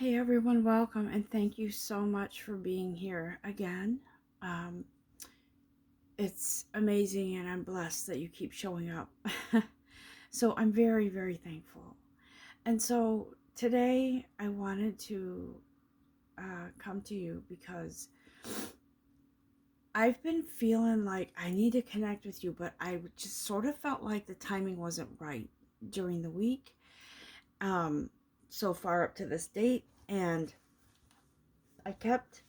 Hey everyone, welcome and thank you so much for being here again. Um, it's amazing and I'm blessed that you keep showing up. So I'm very, very thankful. And so today I wanted to come to you because I've been feeling like I need to connect with you, but I just sort of felt like the timing wasn't right during the week, um, so far up to this date. And I kept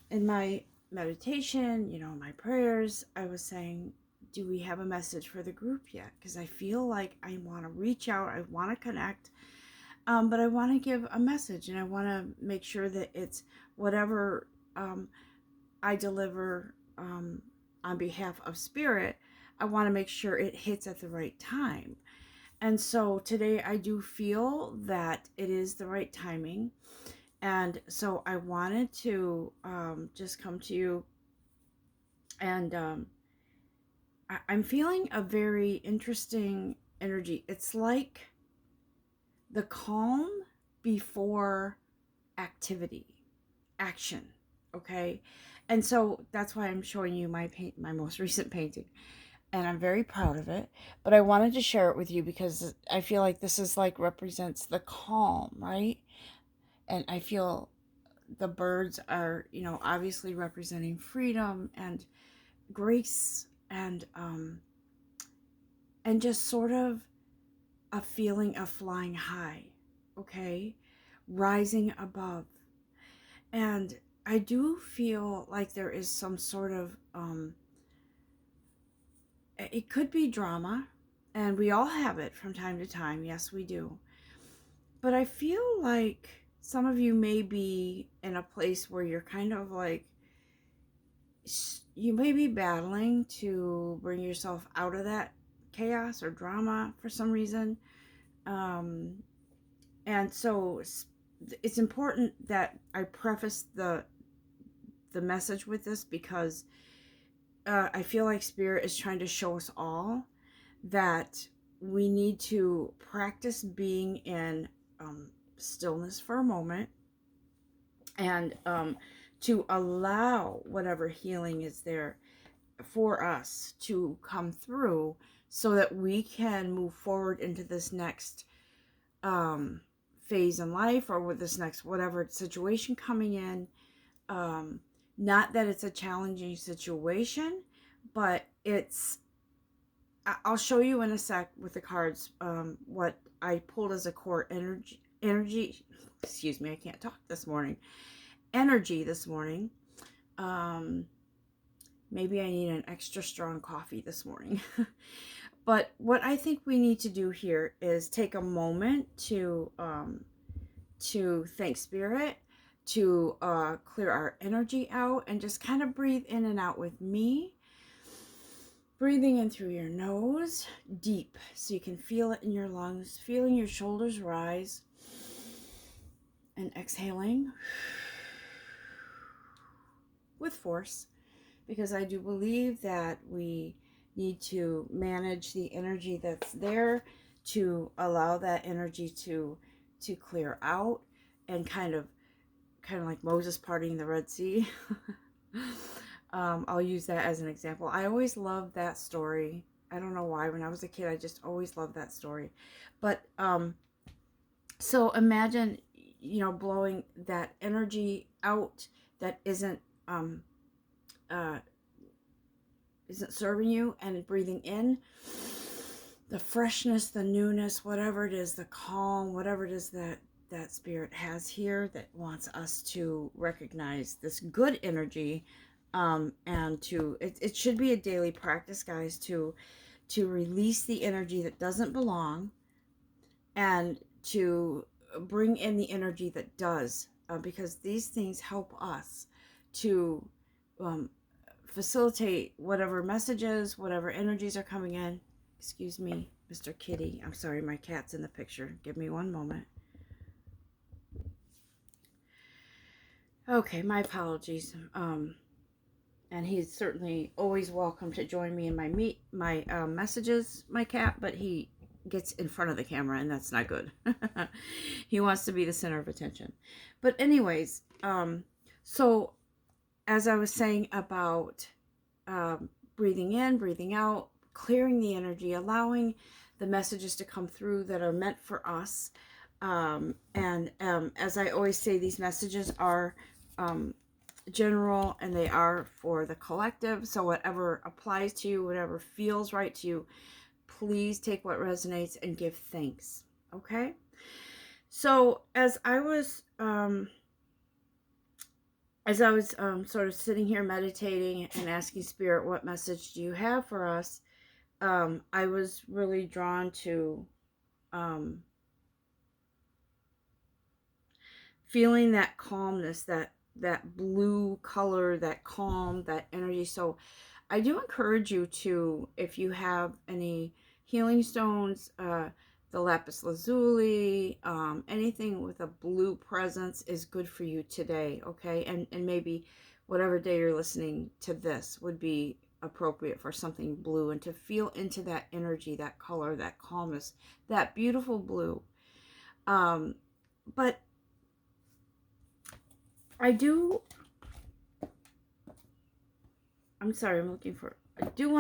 in my meditation, my prayers, I was saying, do we have a message for the group yet? Because I feel like I want to reach out, I want to connect, but I want to give a message and I want to make sure that it's whatever I deliver on behalf of spirit. I want to make sure it hits at the right time. And so today I do feel that it is the right timing. And so I wanted to just come to you and I'm feeling a very interesting energy. It's like the calm before activity, action. Okay. And so that's why I'm showing you my most recent painting. And I'm very proud of it. But I wanted to share it with you because I feel like this is like represents the calm, right? And I feel the birds are, obviously representing freedom and grace and just sort of a feeling of flying high, okay? Rising above. And I do feel like there is some sort of it could be drama, and we all have it from time to time. Yes, we do. But I feel like some of you may be in a place where you're kind of like you may be battling to bring yourself out of that chaos or drama for some reason. Um, and so it's important that I preface the message with this because I feel like Spirit is trying to show us all that we need to practice being in stillness for a moment and to allow whatever healing is there for us to come through so that we can move forward into this next phase in life or with this next whatever situation coming in. Um, Not that it's a challenging situation, but I'll show you in a sec with the cards what I pulled as a core energy. Excuse me, I can't talk this morning. Energy this morning. Um, Maybe I need an extra strong coffee this morning. But what I think we need to do here is take a moment to thank Spirit, to clear our energy out, and just kind of breathe in and out with me. Breathing in through your nose, deep, so you can feel it in your lungs, feeling your shoulders rise, and exhaling with force, because I do believe that we need to manage the energy that's there to allow that energy to clear out and kind of like Moses parting the Red Sea. I'll use that as an example. I always loved that story. I don't know why. When I was a kid, I just always loved that story. But so imagine, blowing that energy out that uh, isn't serving you, and breathing in the freshness, the newness, whatever it is, the calm, whatever it is that Spirit has here that wants us to recognize this good energy, and it should be a daily practice, guys, to release the energy that doesn't belong and to bring in the energy that does, because these things help us to um, facilitate whatever messages, whatever energies are coming in. Excuse me, Mr. Kitty. I'm sorry, my cat's in the picture. Give me one moment. Okay, my apologies. And he's certainly always welcome to join me in my messages, my cat, but he gets in front of the camera, and that's not good. He wants to be the center of attention. But anyways, so as I was saying about breathing in, breathing out, clearing the energy, allowing the messages to come through that are meant for us. And as I always say, these messages are general and they are for the collective. So whatever applies to you, whatever feels right to you, please take what resonates and give thanks. Okay? So as I was sort of sitting here meditating and asking Spirit, what message do you have for us? I was really drawn to feeling that calmness, that blue color, that calm, that energy. So I do encourage you to, if you have any healing stones, the lapis lazuli, anything with a blue presence is good for you today, okay? And maybe whatever day you're listening to this would be appropriate for something blue, and to feel into that energy, that color, that calmness, that beautiful blue. But I do want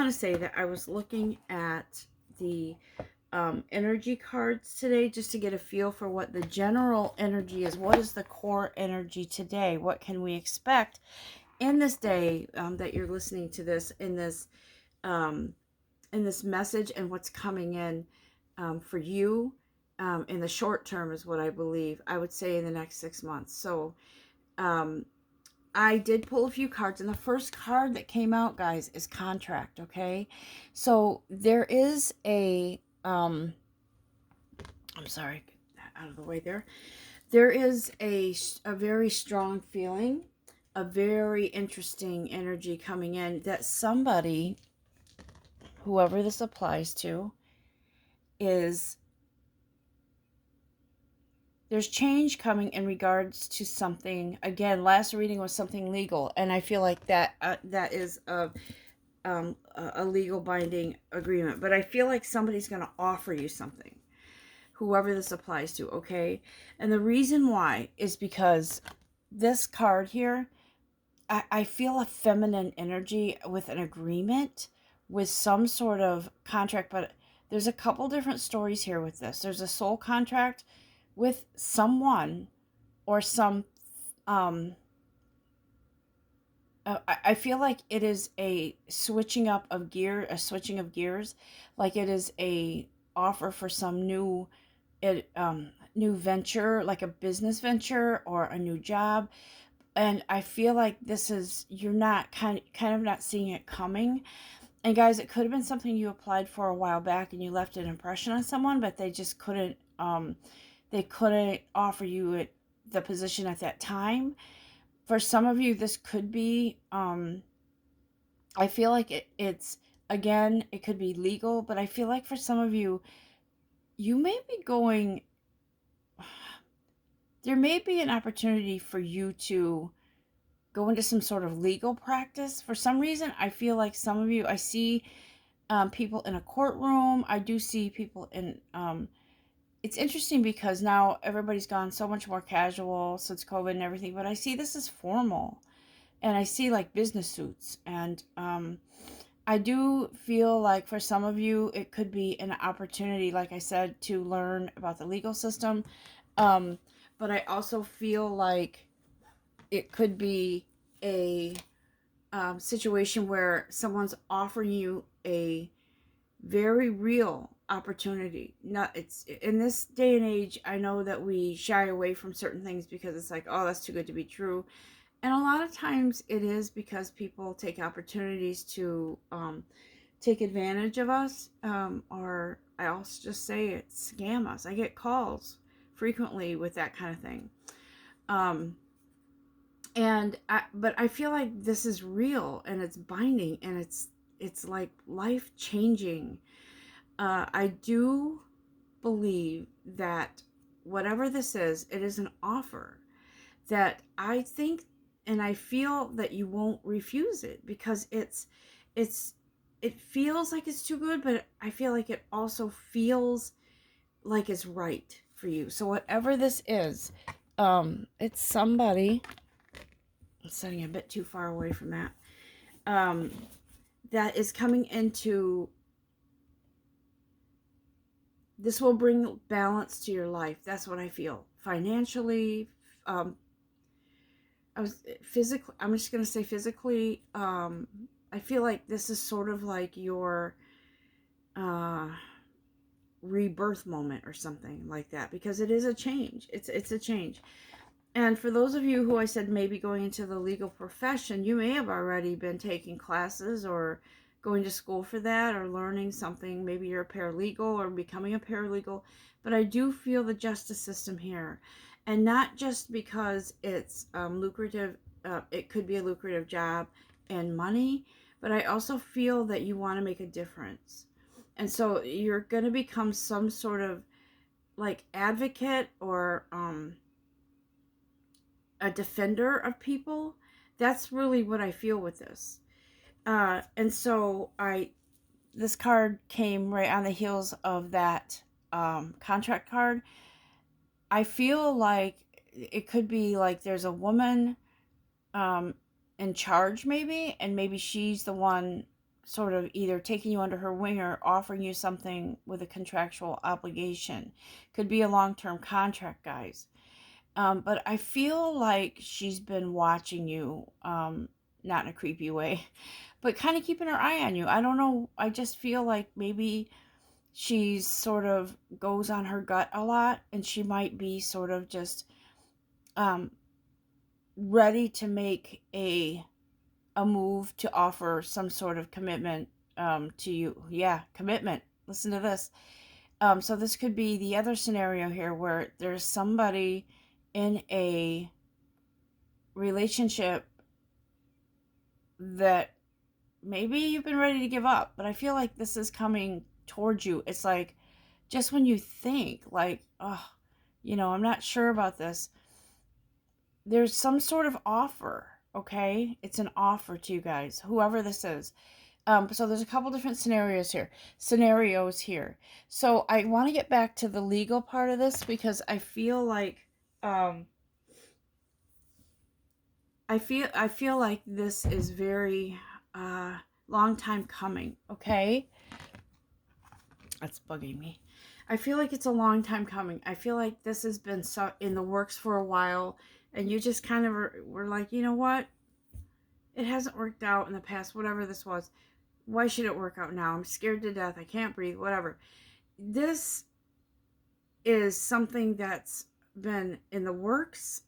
to say that I was looking at the energy cards today just to get a feel for what the general energy is. What is the core energy today? What can we expect in this day that you're listening to this, in this message, and what's coming in for you in the short term is what I believe. I would say in the next 6 months. So I did pull a few cards, and the first card that came out, guys, is contract, okay? So there is a, I'm sorry, get that out of the way there. There is a very strong feeling, a very interesting energy coming in that somebody, whoever this applies to, there's change coming in regards to something. Again, last reading was something legal, and I feel like that is a legal binding agreement. But I feel like somebody's going to offer you something, whoever this applies to, okay? And the reason why is because this card here, I feel a feminine energy with an agreement, with some sort of contract. But there's a couple different stories here with this. There's a soul contract with someone, or some I feel like it is a switching of gears, like it is a offer for some new venture, like a business venture or a new job. And I feel like this is, you're not kind of not seeing it coming. And guys, it could have been something you applied for a while back and you left an impression on someone, but they just couldn't offer you the position at that time. For some of you, this could be, I feel like it's, again, it could be legal, but I feel like for some of you, you may be going, there may be an opportunity for you to go into some sort of legal practice. For some reason, I feel like some of you, I see people in a courtroom. I do see people in, it's interesting because now everybody's gone so much more casual since COVID and everything, but I see this as formal, and I see like business suits. And I do feel like for some of you, it could be an opportunity, like I said, to learn about the legal system. But I also feel like it could be a situation where someone's offering you a very real opportunity. Not, it's in this day and age, I know that we shy away from certain things because it's like, oh, that's too good to be true. And a lot of times it is because people take opportunities to take advantage of us, or I also just say it, scam us. I get calls frequently with that kind of thing. But I feel like this is real, and it's binding, and it's like life changing. I do believe that whatever this is, it is an offer that I think, and I feel that you won't refuse it, because it feels like it's too good, but I feel like it also feels like is right for you. So whatever this is, it's somebody, I'm sitting a bit too far away from that, that is coming into, this will bring balance to your life. That's what I feel. Financially, I'm just going to say physically, I feel like this is sort of like your uh, rebirth moment or something like that, because it is a change. It's a change. And for those of you who I said maybe going into the legal profession, you may have already been taking classes or going to school for that or learning something. Maybe you're a paralegal or becoming a paralegal. But I do feel the justice system here. And not just because it's lucrative, it could be a lucrative job and money, but I also feel that you want to make a difference. And so you're going to become some sort of like advocate or a defender of people. That's really what I feel with this. And so this card came right on the heels of that contract card. I feel like it could be like there's a woman in charge maybe, and maybe she's the one sort of either taking you under her wing or offering you something with a contractual obligation. Could be a long-term contract, guys. But I feel like she's been watching you, not in a creepy way, but kind of keeping her eye on you. I don't know. I just feel like maybe she's sort of goes on her gut a lot, and she might be sort of just um, ready to make a move to offer some sort of commitment to you. Yeah, commitment. Listen to this. So this could be the other scenario here where there's somebody in a relationship that maybe you've been ready to give up, but I feel like this is coming towards you. It's like just when you think like, oh, I'm not sure about this, there's some sort of offer. Okay, it's an offer to you guys, whoever this is. So there's a couple different scenarios here. So I want to get back to the legal part of this because I feel like I feel like this is very long time coming, okay? That's bugging me. I feel like it's a long time coming. I feel like this has been so in the works for a while, and you just kind of were like, you know what? It hasn't worked out in the past, whatever this was. Why should it work out now? I'm scared to death. I can't breathe, whatever. This is something that's been in the works.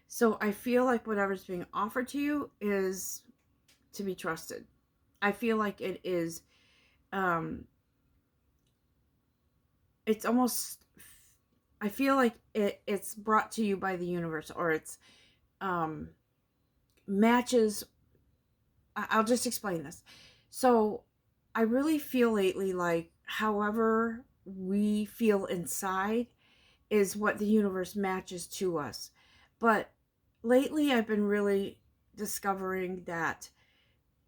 So I feel like whatever's being offered to you is to be trusted. I feel like it is, it's almost, I feel like it's brought to you by the universe, or it's matches. I'll just explain this. So I really feel lately like however we feel inside is what the universe matches to us. But lately I've been really discovering that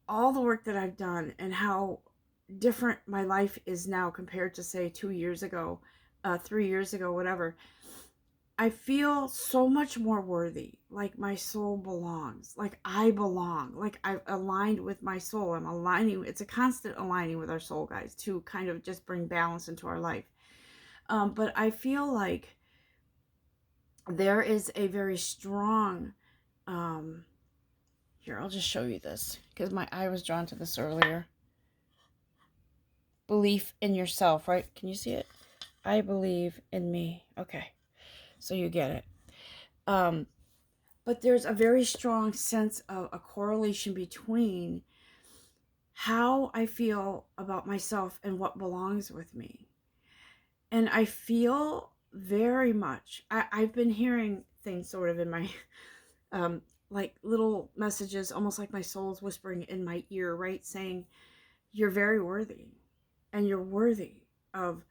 all the work that I've done and how different my life is now compared to say 2 years ago, 3 years ago, whatever. I feel so much more worthy, like my soul belongs, like I belong, like I've aligned with my soul. I'm aligning, it's a constant aligning with our soul, guys, to kind of just bring balance into our life. But I feel like there is a very strong, here, I'll just show you this, because my eye was drawn to this earlier. Belief in yourself, right? Can you see it? I believe in me. Okay. So you get it. But there's a very strong sense of a correlation between how I feel about myself and what belongs with me. And I feel very much, I've been hearing things sort of in my, like little messages, almost like my soul's whispering in my ear, right? Saying, you're very worthy, and you're worthy of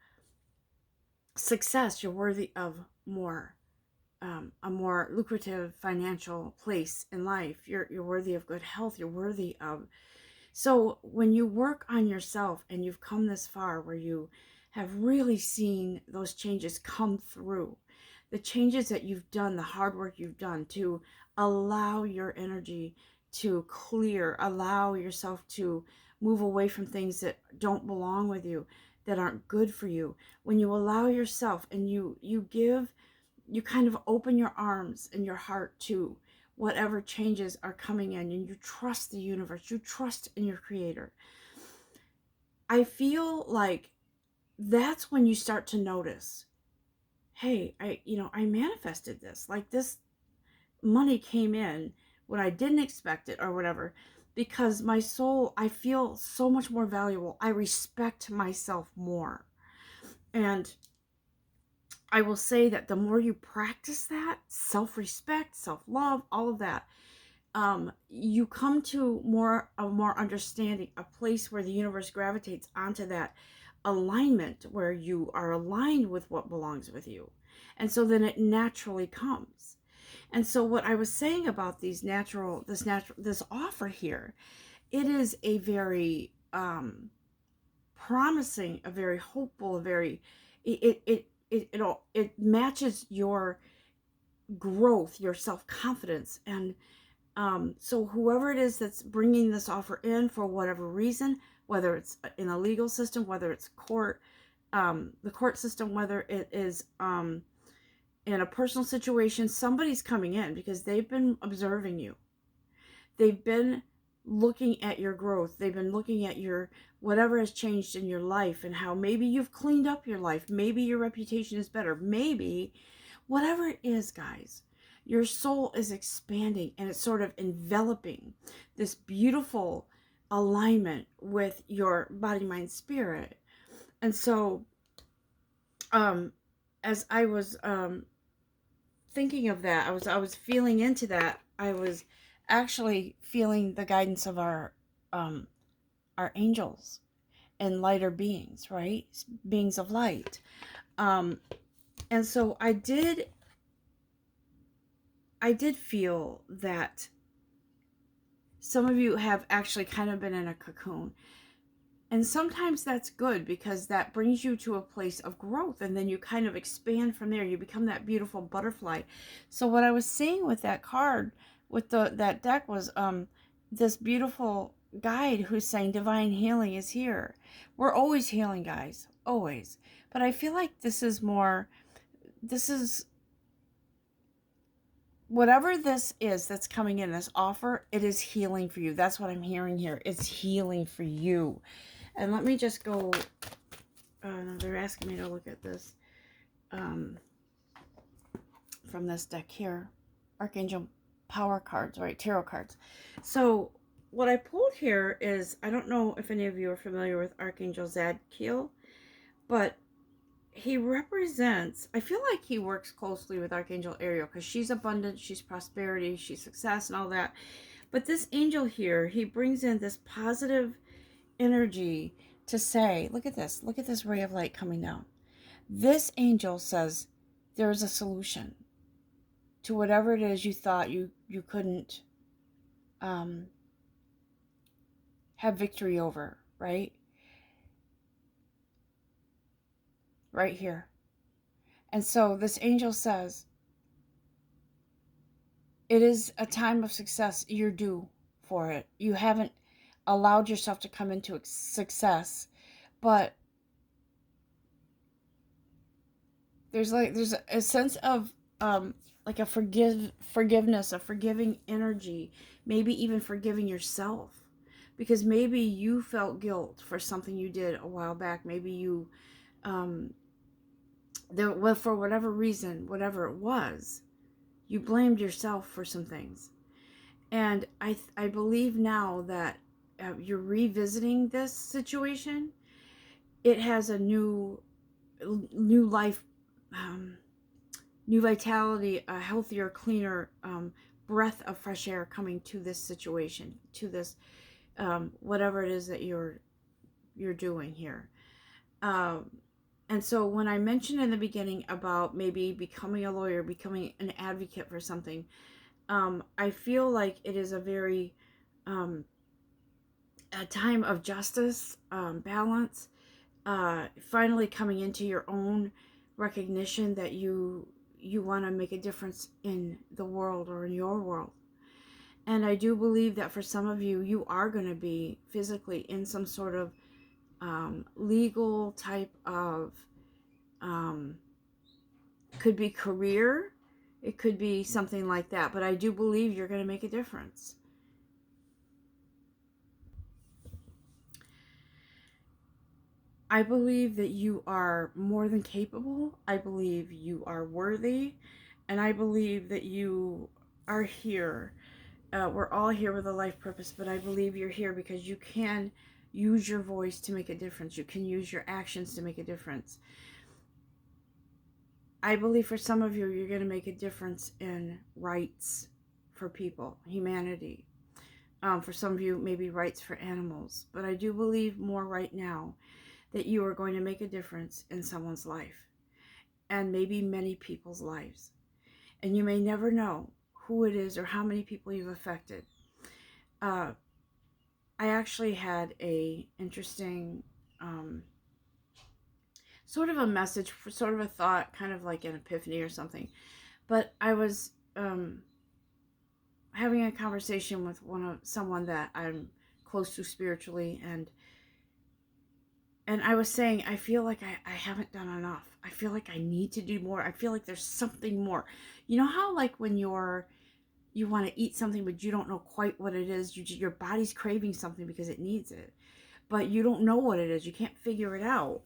success. You're worthy of more. A more lucrative financial place in life. You're worthy of good health. You're worthy of. So when you work on yourself and you've come this far where you have really seen those changes come through. The changes that you've done, the hard work you've done to allow your energy to clear, allow yourself to move away from things that don't belong with you, that aren't good for you. When you allow yourself and you kind of open your arms and your heart to whatever changes are coming in, and you trust the universe, you trust in your creator. I feel like that's when you start to notice, hey, I manifested this. Like, this money came in when I didn't expect it or whatever, because my soul, I feel so much more valuable. I respect myself more. And I will say that the more you practice that self-respect, self-love, all of that, you come to a more understanding, a place where the universe gravitates onto that alignment, where you are aligned with what belongs with you. And so then it naturally comes. And so what I was saying about this offer here, it is a very promising, a very hopeful, a very, it matches your growth, your self-confidence. And so whoever it is that's bringing this offer in for whatever reason, whether it's in a legal system, whether it's the court system, whether it is in a personal situation, somebody's coming in because they've been observing you. They've been looking at your growth. They've been looking at your whatever has changed in your life, and how maybe you've cleaned up your life. Maybe your reputation is better. Maybe whatever it is, guys, your soul is expanding, and it's sort of enveloping this beautiful alignment with your body, mind, spirit. And so as I was thinking of that, I was feeling into that. I was actually feeling the guidance of our angels and lighter beings, right? Beings of light. And so I did feel that some of you have actually kind of been in a cocoon. And sometimes that's good, because that brings you to a place of growth, and then you kind of expand from there. You become that beautiful butterfly. So what I was seeing with that card, with that deck, was this beautiful guide who's saying divine healing is here. We're always healing, guys, always. But I feel like this is whatever this is that's coming in, this offer, it is healing for you. That's what I'm hearing here. It's healing for you. And let me just go, no, they're asking me to look at this from this deck here. Archangel Power cards, right? Tarot cards. So what I pulled here is, I don't know if any of you are familiar with Archangel Zadkiel, but he represents, I feel like he works closely with Archangel Ariel, because she's abundance, she's prosperity, she's success and all that. But this angel here, he brings in this positive energy to say, look at this ray of light coming down. This angel says there's a solution to whatever it is you thought you couldn't have victory over, right here. And so this angel says, it is a time of success. You're due for it. You haven't allowed yourself to come into success, but there's a sense of like a forgiveness, a forgiving energy, maybe even forgiving yourself, because maybe you felt guilt for something you did a while back. Maybe you for whatever reason, whatever it was, you blamed yourself for some things. And I believe now that you're revisiting this situation. It has a new life, new vitality, a healthier, cleaner breath of fresh air coming to this situation, to this whatever it is that you're doing here. And so when I mentioned in the beginning about maybe becoming a lawyer, becoming an advocate for something, I feel like it is a very a time of justice, balance, finally coming into your own recognition that you want to make a difference in the world or in your world. And I do believe that for some of you, you are going to be physically in some sort of legal type of, um, could be career, it could be something like that. But I do believe you're going to make a difference. I believe that you are more than capable. I believe you are worthy. And I believe that you are here. We're all here with a life purpose, but I believe you're here because you can use your voice to make a difference. You can use your actions to make a difference. I believe for some of you, you're going to make a difference in rights for people, humanity. For some of you, maybe rights for animals. But I do believe more right now that you are going to make a difference in someone's life, and maybe many people's lives. And you may never know who it is or how many people you've affected. I actually had a interesting sort of a message, sort of a thought, kind of like an epiphany or something. But I was having a conversation with someone that I'm close to spiritually, and I was saying, I feel like I haven't done enough. I feel like I need to do more. I feel like there's something more. You know how like when you want to eat something, but you don't know quite what it is. Your body's craving something because it needs it, but you don't know what it is. You can't figure it out.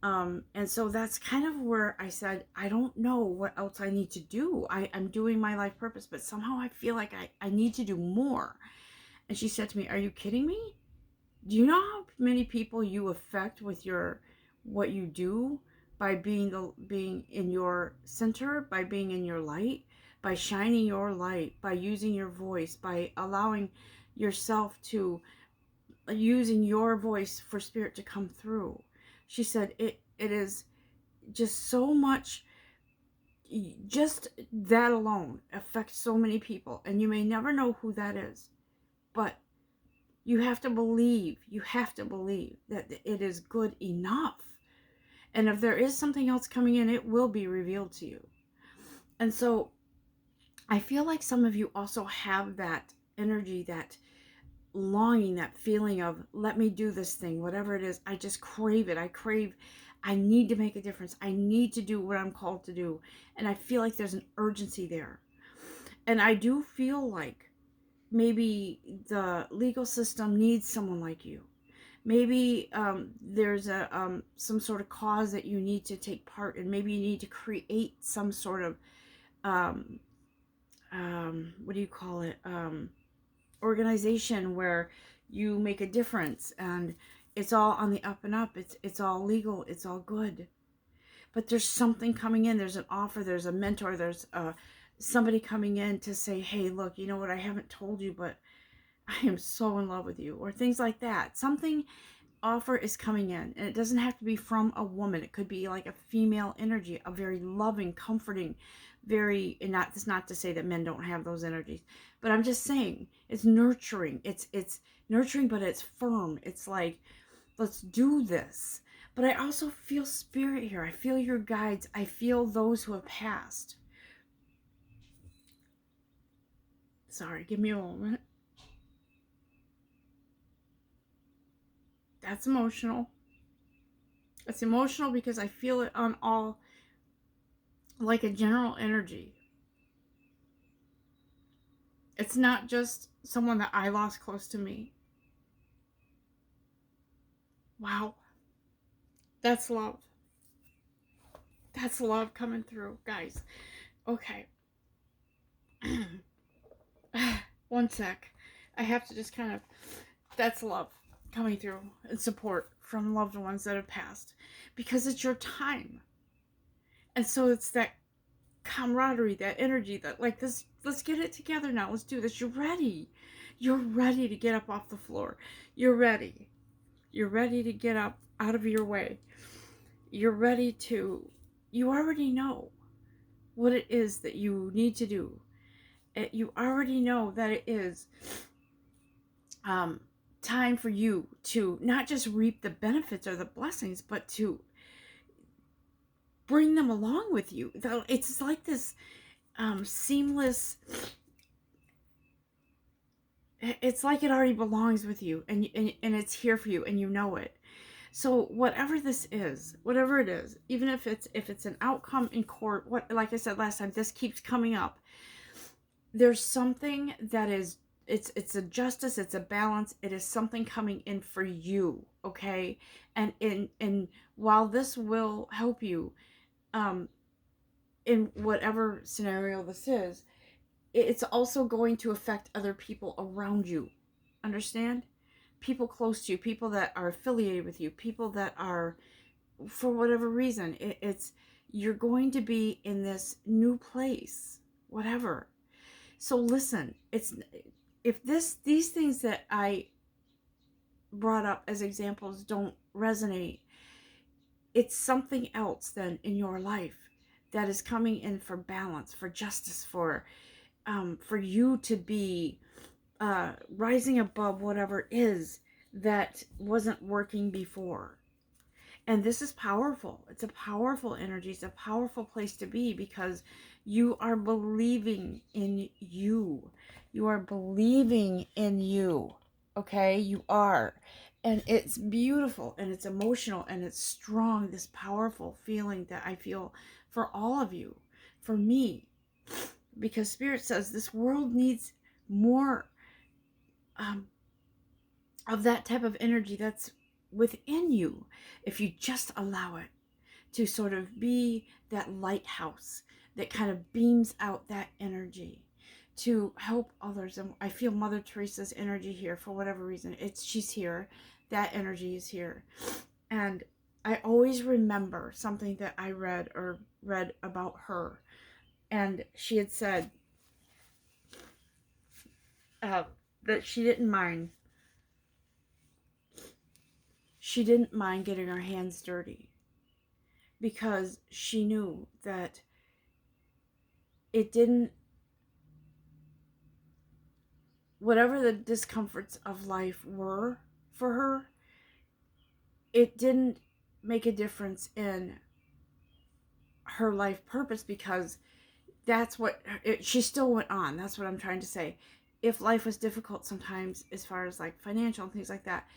And so that's kind of where I said, I don't know what else I need to do. I'm doing my life purpose, but somehow I feel like I need to do more. And she said to me, are you kidding me? Do you know how many people you affect with what you do by being in your center, by being in your light, by shining your light, by using your voice, by allowing yourself to using your voice for spirit to come through. She said it is just so much, just that alone affects so many people, and you may never know who that is, but you have to believe that it is good enough. And if there is something else coming in, it will be revealed to you. And so I feel like some of you also have that energy, that longing, that feeling of, let me do this thing, whatever it is. I just crave it. I need to make a difference. I need to do what I'm called to do. And I feel like there's an urgency there. And I do feel like maybe the legal system needs someone like you. Maybe there's some sort of cause that you need to take part in. Maybe you need to create some sort of um, what do you call it, organization where you make a difference, and it's all on the up and up. It's all legal. It's all good. But there's something coming in. There's an offer. There's a mentor. There's somebody coming in to say, hey, look, you know what? I haven't told you, but I am so in love with you, or things like that. Something offer is coming in, and it doesn't have to be from a woman. It could be like a female energy, a very loving, comforting, very, and not, that's not to say that men don't have those energies, but I'm just saying it's nurturing. It's nurturing, but it's firm. It's like, let's do this. But I also feel spirit here. I feel your guides. I feel those who have passed. Sorry, give me a moment. That's emotional. It's emotional because I feel it on all, like a general energy. It's not just someone that I lost close to me. Wow. That's love. That's love coming through, guys. Okay. One sec. I have to just kind of, that's love coming through, and support from loved ones that have passed, because it's your time. And so it's that camaraderie, that energy, that like this, let's get it together now. Let's do this. You're ready. You're ready to get up off the floor. You're ready. You're ready to get up out of your way. You're ready to, you already know what it is that you need to do. You already know that it is time for you to not just reap the benefits or the blessings, but to bring them along with you. It's like this seamless, it's like it already belongs with you, and it's here for you, and you know it. So whatever this is, whatever it is, even if it's an outcome in court, what, like I said last time, this keeps coming up. There's something that is, it's a justice, it's a balance, it is something coming in for you, okay? And while this will help you in whatever scenario this is, it's also going to affect other people around you. Understand? People close to you, people that are affiliated with you, people that are, for whatever reason, it's, you're going to be in this new place, whatever. So listen, it's, if these things that I brought up as examples don't resonate, it's something else then in your life that is coming in for balance, for justice, for you to be rising above whatever it is that wasn't working before. And this is powerful. It's a powerful energy. It's a powerful place to be, because you are believing in you. You are believing in you. Okay? You are. And it's beautiful, and it's emotional, and it's strong. This powerful feeling that I feel for all of you, for me. Because Spirit says this world needs more of that type of energy that's within you, if you just allow it to sort of be that lighthouse that kind of beams out that energy to help others. And I feel Mother Teresa's energy here for whatever reason. She's here. That energy is here. And I always remember something that I read about her. And she had said that she didn't mind getting her hands dirty, because she knew that it didn't, whatever the discomforts of life were for her, it didn't make a difference in her life purpose, because that's what she still went on. That's what I'm trying to say. If life was difficult sometimes, as far as like financial and things like that,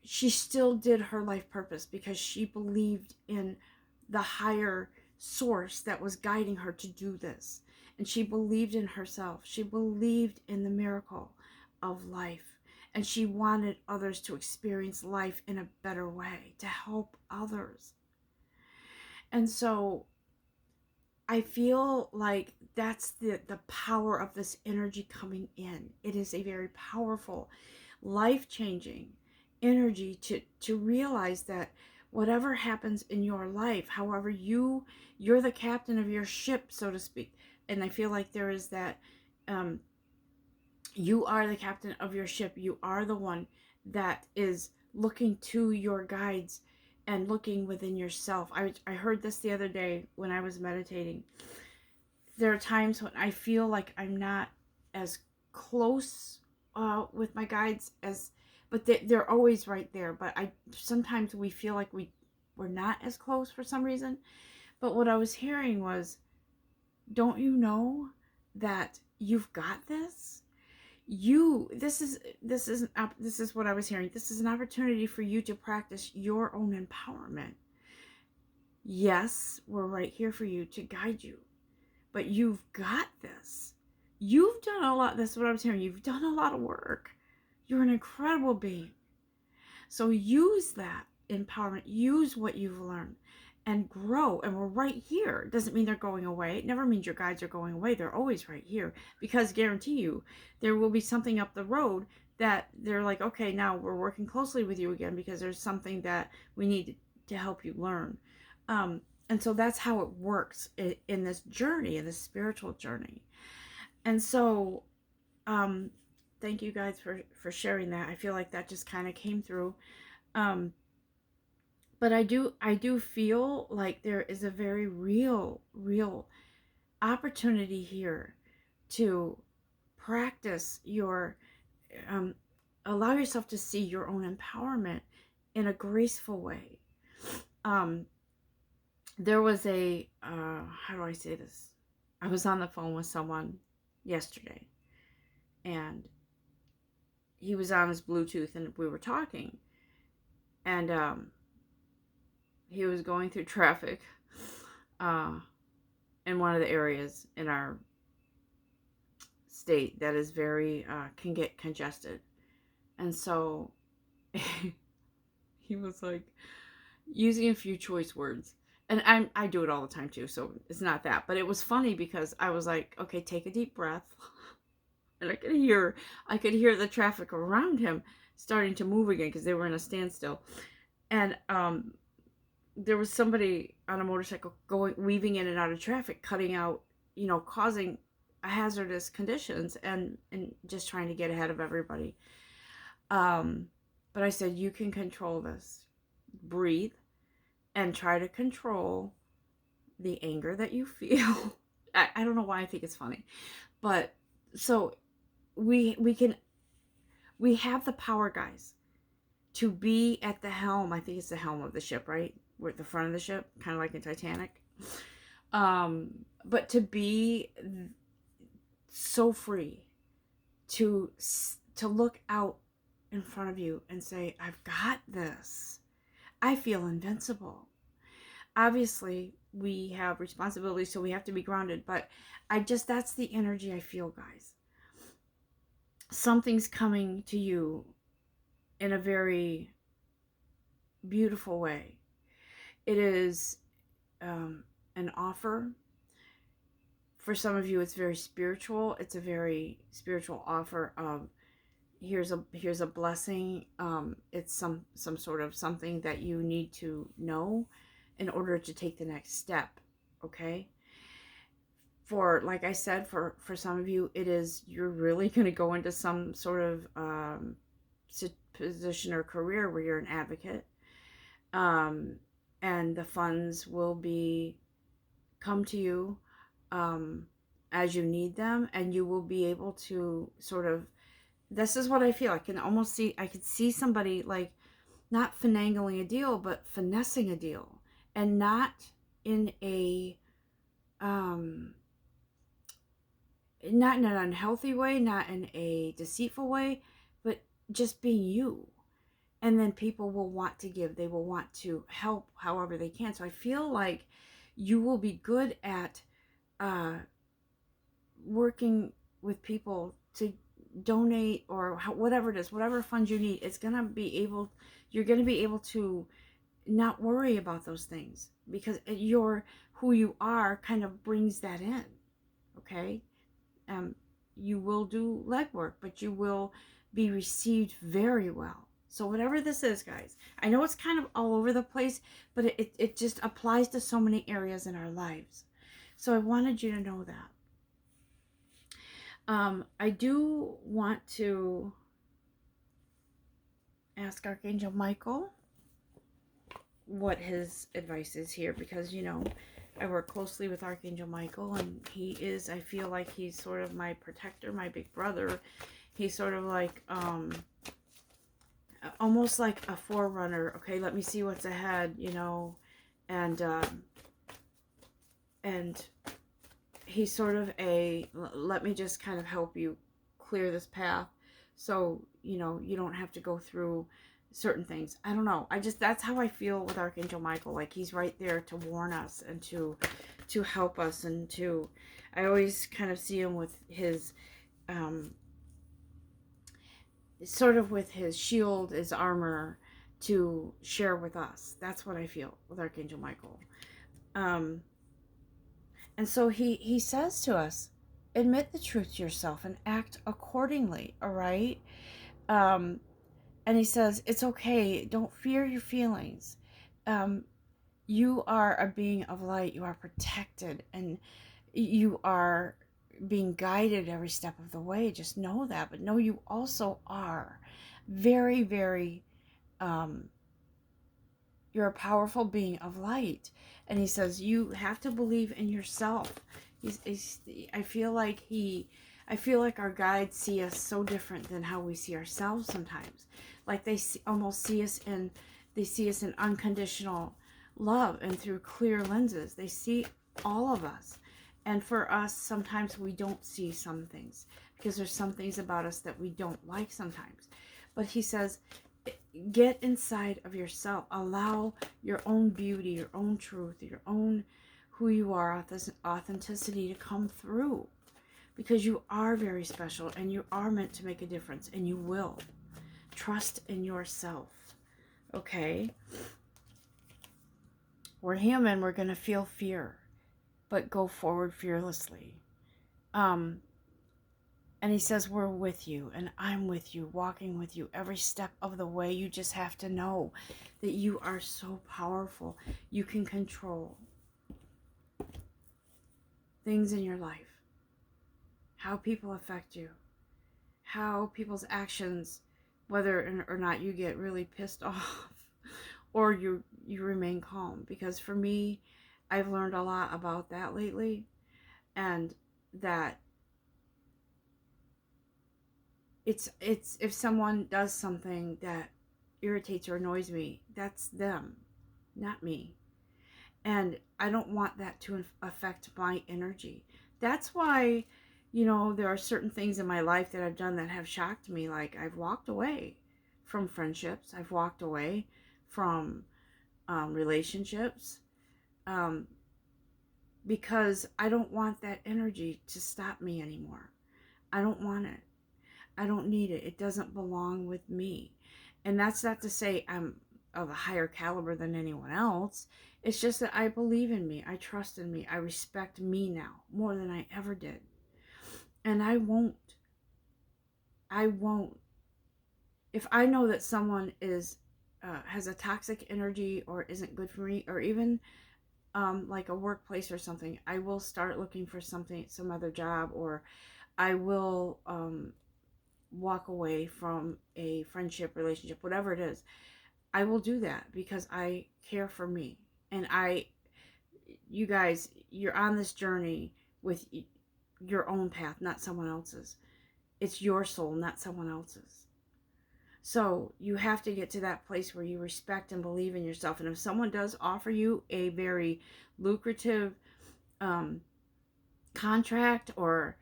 she still did her life purpose, because she believed in the higher source that was guiding her to do this. And she believed in herself. She believed in the miracle of life. And she wanted others to experience life in a better way, to help others. And so I feel like that's the power of this energy coming in. It is a very powerful, life-changing energy to realize that whatever happens in your life, however you're the captain of your ship, so to speak. And I feel like there is that, you are the captain of your ship. You are the one that is looking to your guides and looking within yourself. I heard this the other day when I was meditating. There are times when I feel like I'm not as close with my guides but they're always right there. But sometimes we feel like we're not as close for some reason. But what I was hearing was, don't you know that you've got this? This is what I was hearing. This is an opportunity for you to practice your own empowerment. Yes, we're right here for you to guide you, but you've got this. You've done a lot. That's what I was hearing. You've done a lot of work. You're an incredible being. So use that empowerment. Use what you've learned and grow. And we're right here. It doesn't mean they're going away. It never means your guides are going away. They're always right here, because guarantee you there will be something up the road that they're like, okay, now we're working closely with you again, because there's something that we need to help you learn. And so that's how it works in this journey, in this spiritual journey. And so thank you guys for sharing that. I feel like that just kind of came through. But I do feel like there is a very real opportunity here to practice your allow yourself to see your own empowerment in a graceful way. There was a, how do I say this? I was on the phone with someone yesterday, and he was on his Bluetooth, and we were talking, and he was going through traffic in one of the areas in our state that is very, can get congested. And so he was like using a few choice words. And I do it all the time too, so it's not that. But it was funny because I was like, okay, take a deep breath. And I could hear the traffic around him starting to move again because they were in a standstill. And there was somebody on a motorcycle weaving in and out of traffic, cutting out, causing hazardous conditions, and just trying to get ahead of everybody. But I said, you can control this. Breathe and try to control the anger that you feel. I don't know why I think it's funny, but so we have the power, guys, to be at the helm. I think it's the helm of the ship, right? We're at the front of the ship, kind of like in Titanic. But to be so free to look out in front of you and say, I've got this. I feel invincible. Obviously, we have responsibilities, so we have to be grounded, but that's the energy I feel, guys. Something's coming to you in a very beautiful way. It is an offer. For some of you, it's very spiritual. It's a very spiritual offer of, here's a blessing. It's some sort of something that you need to know in order to take the next step. Okay. For, like I said, for some of you, it is, you're really going to go into some sort of position or career where you're an advocate, and the funds will come to you as you need them, and you will be able to sort of, this is what I feel. I could see somebody like not finagling a deal, but finessing a deal, and not in a not in an unhealthy way, not in a deceitful way, but just being you. And then people will want to give, they will want to help however they can. So I feel like you will be good at working with people to donate, or whatever it is, whatever funds you need. You're going to be able to not worry about those things, because who you are kind of brings that in. Okay. You will do legwork, but you will be received very well. So whatever this is, guys, I know it's kind of all over the place, but it just applies to so many areas in our lives. So I wanted you to know that. I do want to ask Archangel Michael what his advice is here, because, I work closely with Archangel Michael, and I feel like he's sort of my protector, my big brother. He's sort of like, almost like a forerunner. Okay, let me see what's ahead, and he's sort of let me just kind of help you clear this path, so, you don't have to go through certain things. I don't know. That's how I feel with Archangel Michael. Like, he's right there to warn us and to help us, and I always kind of see him with his, sort of with his shield, his armor, to share with us. That's what I feel with Archangel Michael. And so he says to us, admit the truth to yourself and act accordingly. All right. And he says, it's okay. Don't fear your feelings. You are a being of light. You are protected, and you are being guided every step of the way. Just know that. But know you also are very, very, you're a powerful being of light. And he says, you have to believe in yourself. I feel like I feel like our guides see us so different than how we see ourselves sometimes. Like almost see us in, they see us in unconditional love and through clear lenses. They see all of us. And for us, sometimes we don't see some things because there's some things about us that we don't like sometimes. But he says, get inside of yourself. Allow your own beauty, your own truth, your own who you are, authenticity to come through. Because you are very special and you are meant to make a difference, and you will. Trust in yourself. Okay? We're human, we're going to feel fear, but go forward fearlessly. And he says, we're with you, and I'm with you, walking with you every step of the way. You just have to know that you are so powerful. You can control things in your life, how people affect you, how people's actions, whether or not you get really pissed off or you remain calm. Because for me, I've learned a lot about that lately, and that it's if someone does something that irritates or annoys me, that's them, not me. And I don't want that to affect my energy. That's why, there are certain things in my life that I've done that have shocked me. Like, I've walked away from friendships, I've walked away from relationships, because I don't want that energy to stop me anymore. I don't want it. I don't need it. It doesn't belong with me. And that's not to say I'm of a higher caliber than anyone else. It's just that I believe in me. I trust in me. I respect me now more than I ever did. And I won't. If I know that someone has a toxic energy or isn't good for me, or even like a workplace or something, I will start looking for some other job, or I will walk away from a friendship, relationship, whatever it is. I will do that because I care for me. And you guys, you're on this journey with your own path, not someone else's. It's your soul, not someone else's. So you have to get to that place where you respect and believe in yourself. And if someone does offer you a very lucrative contract, or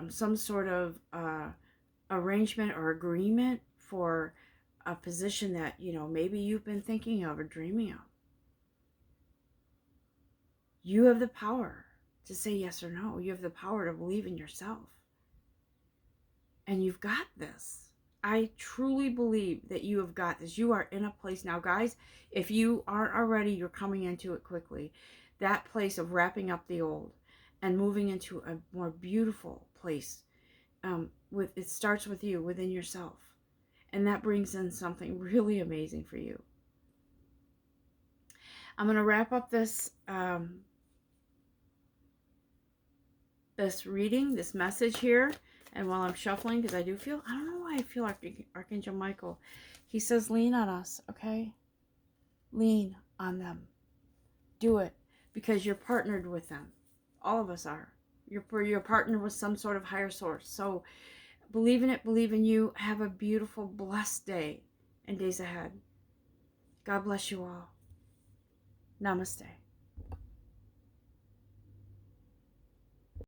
some sort of arrangement or agreement for a position that maybe you've been thinking of or dreaming of, you have the power to say yes or no. You have the power to believe in yourself, and you've got this. I truly believe that you have got this. You are in a place now, guys. If you aren't already, you're coming into it quickly. That place of wrapping up the old and moving into a more beautiful place. It starts with you, within yourself. And that brings in something really amazing for you. I'm going to wrap up this this reading, this message here. And while I'm shuffling, because I don't know why I feel Archangel Michael. He says, lean on us, okay? Lean on them. Do it, because you're partnered with them. All of us are. You're partnered with some sort of higher source. So believe in it, believe in you. Have a beautiful, blessed day and days ahead. God bless you all. Namaste.